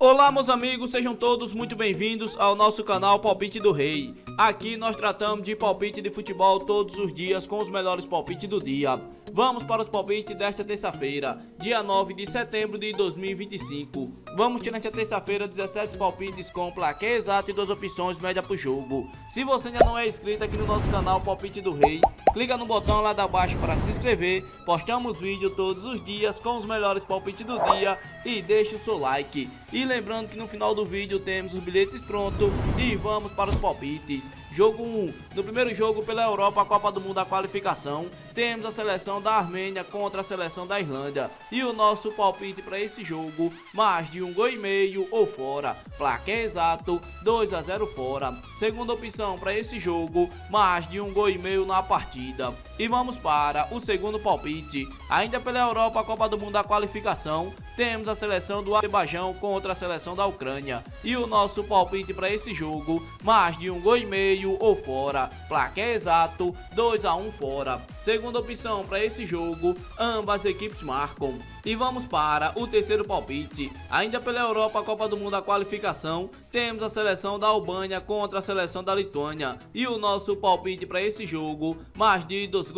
Olá, meus amigos, sejam todos muito bem-vindos ao nosso canal Palpite do Rei. Aqui nós tratamos de palpite de futebol todos os dias com os melhores palpites do dia. Vamos para os palpites desta terça-feira, dia 9 de setembro de 2025. Vamos ter nesta terça-feira 17 palpites com placar exato e 2 opções média para o jogo. Se você ainda não é inscrito aqui no nosso canal Palpite do Rei, clica no botão lá da baixo para se inscrever. Postamos vídeo todos os dias com os melhores palpites do dia e deixe o seu like. E lembrando que no final do vídeo temos os bilhetes prontos e vamos para os palpites. Jogo 1. No primeiro jogo pela Europa, a Copa do Mundo da qualificação, temos a seleção da Armênia contra a seleção da Irlanda. E o nosso palpite para esse jogo, mais de 1,5 gol ou fora. Placar exato, 2-0 fora. Segunda opção para esse jogo, mais de 1,5 gol na partida. E vamos para o segundo palpite. Ainda pela Europa, a Copa do Mundo da qualificação, temos a seleção do Azerbaijão contra a seleção da Ucrânia. E o nosso palpite para esse jogo, mais de 1,5 gol ou fora. Placar exato, 2-1 fora. Segunda opção para esse jogo, ambas equipes marcam. E vamos para o terceiro palpite. Ainda pela Europa, a Copa do Mundo da qualificação, temos a seleção da Albânia contra a seleção da Lituânia. E o nosso palpite para esse jogo, mais de 2,5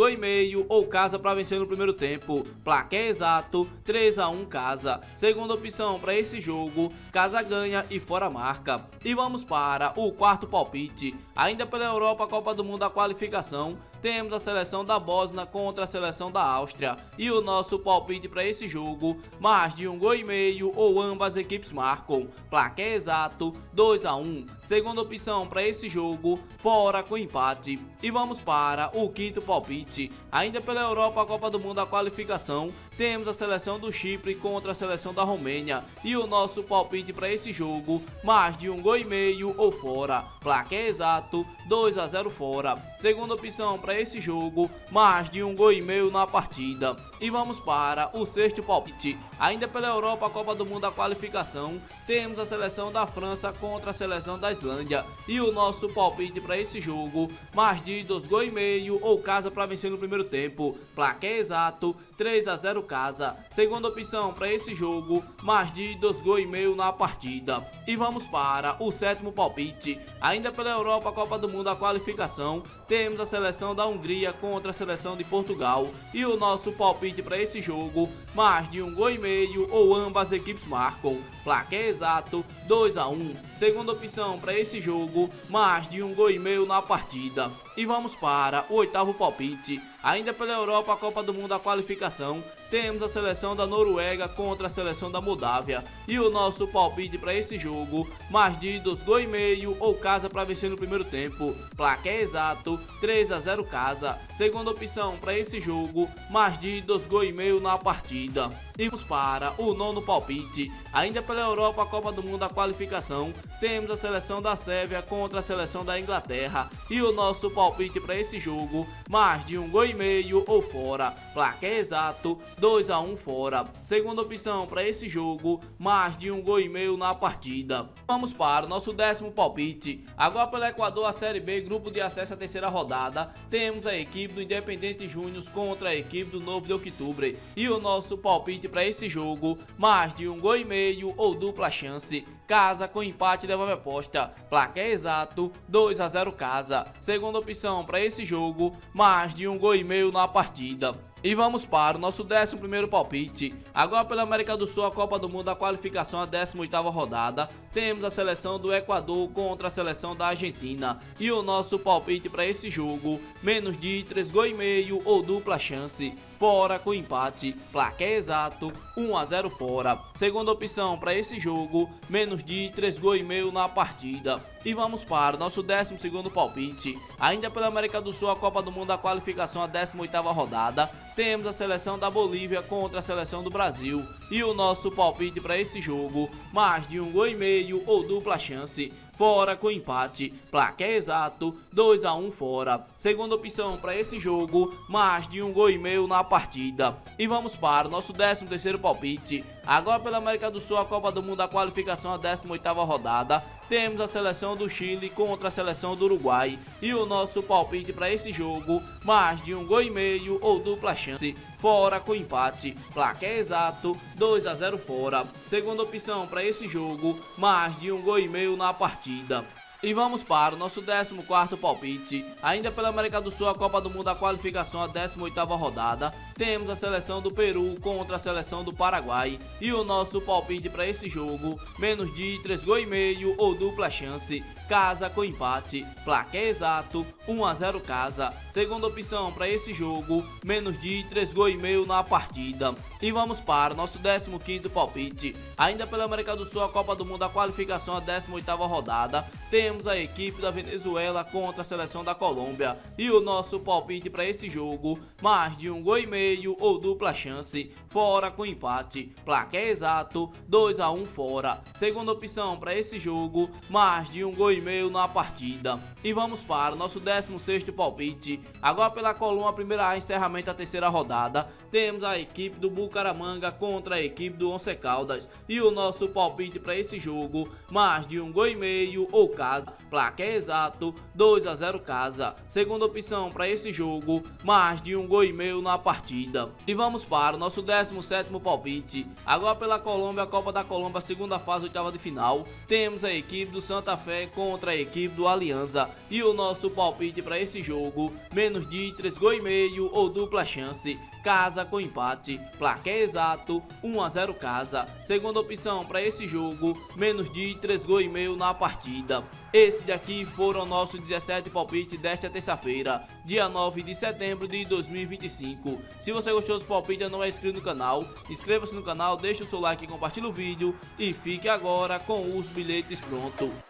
gols ou casa para vencer no primeiro tempo. Placar exato, 3-1 casa. Segunda opção para esse jogo, casa ganha e fora marca. E vamos para o quarto palpite. Ainda pela Europa, a Copa do Mundo da qualificação, temos a seleção da Bósnia contra a seleção da Áustria. E o nosso palpite para esse jogo, mais de 1,5 gol ou ambas equipes marcam. Placar exato, 2-1. Segunda opção para esse jogo, fora com empate. E vamos para o quinto palpite. Ainda pela Europa, a Copa do Mundo da qualificação, temos a seleção do Chipre contra a seleção da Romênia. E o nosso palpite para esse jogo, mais de 1,5 gol ou fora. Placar exato, 2-0 fora. Segunda opção para esse jogo, mais de 1,5 gol na partida. E vamos para o sexto palpite. Ainda pela Europa, a Copa do Mundo da qualificação, temos a seleção da França contra a seleção da Islândia. E o nosso palpite para esse jogo, mais de 2,5 gol ou casa para vencer no primeiro tempo. Placar exato, 3-0 casa. Segunda opção para esse jogo, mais de 2,5 gol na partida. E vamos para o sétimo palpite. Ainda pela Europa, a Copa do Mundo da qualificação, temos a seleção da Hungria contra a seleção de Portugal. E o nosso palpite para esse jogo, mais de 1,5 gol ou ambas equipes marcam. Placar exato, 2-1. Segunda opção para esse jogo, mais de 1,5 gol na partida. E vamos para o oitavo palpite. Ainda pela Europa, a Copa do Mundo da qualificação, temos a seleção da Noruega contra a seleção da Moldávia. E o nosso palpite para esse jogo, mais de 2,5 gol ou casa para vencer no primeiro tempo. Placar exato, 3-0 casa. Segunda opção para esse jogo, mais de 2,5 gol na partida. E vamos para o nono palpite. Ainda pela Europa, a Copa do Mundo da qualificação, temos a seleção da Sérvia contra a seleção da Inglaterra. E o nosso palpite para esse jogo, mais de 1,5 gol ou fora. Placar exato, 2-1 fora. Segunda opção para esse jogo, mais de 1,5 gol na partida. Vamos para o nosso décimo palpite. Agora pelo Equador, a Série B, grupo de acesso à terceira rodada, temos a equipe do Independente Júnior contra a equipe do Novo de Outubro. E o nosso palpite para esse jogo, mais de 1,5 gol ou dupla chance. Casa com empate devolve aposta. Placar exato, 2-0 casa. Segunda opção para esse jogo, mais de 1,5 gol na partida. E vamos para o nosso 11º palpite. Agora pela América do Sul, a Copa do Mundo da qualificação, a 18ª rodada, temos a seleção do Equador contra a seleção da Argentina. E o nosso palpite para esse jogo, menos de 3,5 gol ou dupla chance. Fora com empate. Placar exato, 1-0 fora. Segunda opção para esse jogo, menos de 3,5 gol na partida. E vamos para o nosso 12º palpite. Ainda pela América do Sul, a Copa do Mundo da qualificação, a 18ª rodada, temos a seleção da Bolívia contra a seleção do Brasil. E o nosso palpite para esse jogo, mais de 1,5 gol ou dupla chance. fora com empate, placar exato 2 a 1 fora. Segunda opção para esse jogo, mais de 1 gol e meio na partida. E vamos para o nosso 13º palpite. Agora pela América do Sul, a Copa do Mundo, a qualificação à 18ª rodada, temos a seleção do Chile contra a seleção do Uruguai. E o nosso palpite para esse jogo, mais de 1 gol e meio ou dupla chance, fora com empate, placar exato 2 a 0 fora. Segunda opção para esse jogo, mais de 1 gol e meio na partida. E vamos para o nosso 14º palpite. Ainda pela América do Sul, a Copa do Mundo, a qualificação à 18ª rodada, temos a seleção do Peru contra a seleção do Paraguai. E o nosso palpite para esse jogo, menos de 3 gol e meio ou dupla chance, casa com empate, placar exato 1 a 0 casa. Segunda opção para esse jogo, menos de 3 gol e meio na partida. E vamos para o nosso 15º palpite. Ainda pela América do Sul, a Copa do Mundo, a qualificação à 18ª rodada, temos a equipe da Venezuela contra a seleção da Colômbia. E o nosso palpite para esse jogo, mais de 1 gol e meio ou dupla chance, fora com empate, placar exato 2 a 1 fora. Segunda opção para esse jogo, mais de 1 gol e meio na partida. E vamos para o nosso 16º palpite. Agora pela Colômbia, primeira A, encerramento da terceira rodada, temos a equipe do Bucaramanga contra a equipe do Once Caldas. E o nosso palpite para esse jogo, mais de 1 gol e meio ou casa, placar exato 2 a 0 casa. Segunda opção para esse jogo, mais de 1 gol e meio na partida. E vamos para o nosso 17º palpite. Agora pela Colômbia, a Copa da Colômbia, segunda fase, oitava de final, temos a equipe do Santa Fé contra a equipe do Alianza. E o nosso palpite para esse jogo, menos de 3 gol e meio ou dupla chance, casa com empate, placar exato 1 a 0 casa. Segunda opção para esse jogo, menos de 3 gol e meio na partida. Esses daqui foram nossos 17 palpites desta terça-feira, dia 9 de setembro de 2025. Se você gostou dos palpites e não é inscrito no canal, inscreva-se no canal, deixe o seu like e compartilhe o vídeo e fique agora com os bilhetes prontos.